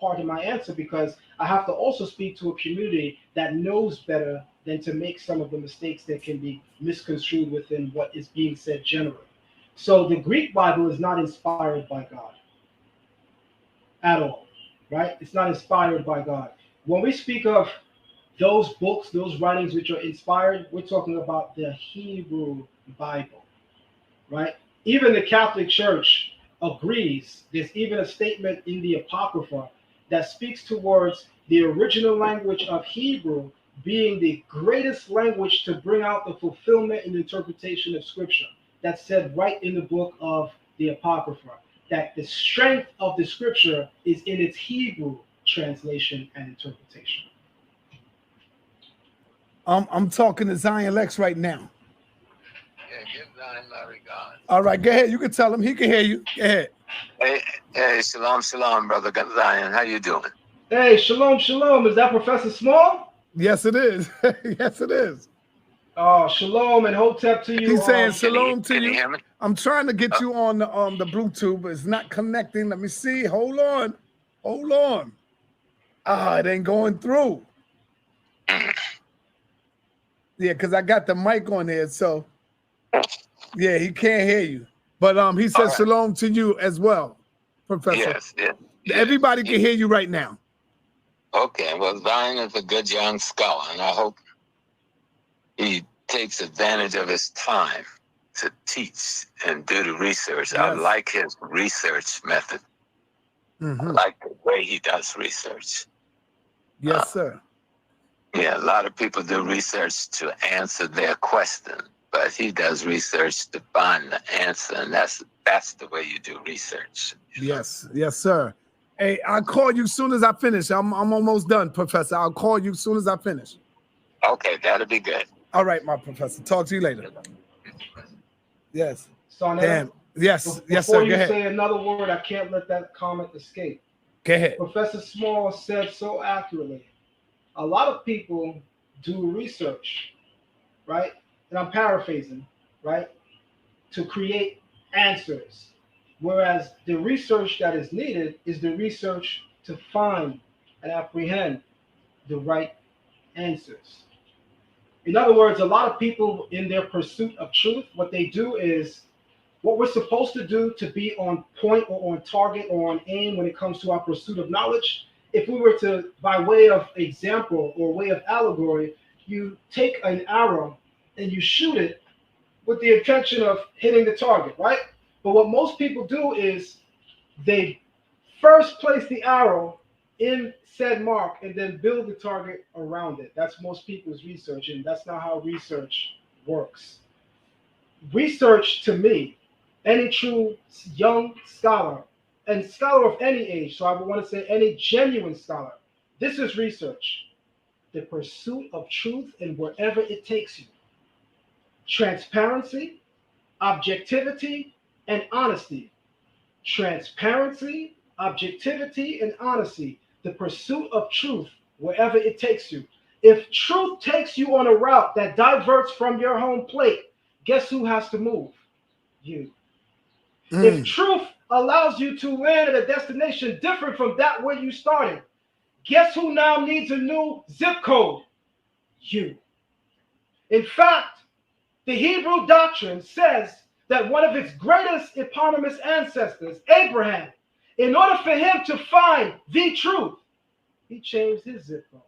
part of my answer because I have to also speak to a community that knows better than to make some of the mistakes that can be misconstrued within what is being said generally. So the Greek Bible is not inspired by God at all, right? It's not inspired by God. When we speak of those books, those writings which are inspired, we're talking about the Hebrew Bible, right? Even the Catholic Church agrees. There's even a statement in the Apocrypha that speaks towards the original language of Hebrew being the greatest language to bring out the fulfillment and interpretation of Scripture. That's said right in the book of the Apocrypha, that the strength of the Scripture is in its Hebrew translation and interpretation. I'm talking to Zion Lexx right now. Yeah, give Zion my regards. All right, go ahead. You can tell him. He can hear you. Go ahead. Hey, shalom, brother Zion. How you doing? Hey, shalom, shalom. Is that Professor Small? Yes, it is. Yes, it is. Oh, shalom and hotep to you. He's saying shalom to can you. You hear me? I'm trying to get you on the Bluetooth, but it's not connecting. Let me see. Hold on. Ah, it ain't going through. Yeah, because I got the mic on there, so yeah, he can't hear you. But he says right. Shalom to you as well, Professor. Yes. Everybody can hear you right now. Okay, well, Zion is a good young scholar, and I hope he takes advantage of his time to teach and do the research. Yes. I like his research method. I like the way he does research. Yes, sir. Yeah, a lot of people do research to answer their question, but he does research to find the answer, and that's the way you do research. Yes, sir. Hey, I'll call you as soon as I finish. I'm almost done, Professor. I'll call you as soon as I finish. Okay, that'll be good. All right, my professor. Talk to you later. Yes. Damn. Yes, sir. Go ahead. Before you say another word, I can't let that comment escape. Go ahead. Professor Small said so accurately. A lot of people do research, right? And I'm paraphrasing, right? To create answers. Whereas the research that is needed is the research to find and apprehend the right answers. In other words, a lot of people in their pursuit of truth, what they do is what we're supposed to do to be on point or on target or on aim when it comes to our pursuit of knowledge. If we were to, by way of example or way of allegory, you take an arrow and you shoot it with the intention of hitting the target, right? But what most people do is they first place the arrow in said mark and then build the target around it. That's most people's research, and that's not how research works. Research, to me, any true young scholar, and scholar of any age, so I would want to say any genuine scholar, this is research. The pursuit of truth and wherever it takes you. Transparency, objectivity, and honesty. Transparency, objectivity, and honesty. The pursuit of truth wherever it takes you. If truth takes you on a route that diverts from your home plate, guess who has to move? You. If truth allows you to land at a destination different from that where you started, guess who now needs a new zip code? You. In fact, the Hebrew doctrine says that one of its greatest eponymous ancestors, Abraham, in order for him to find the truth, he changed his zip code.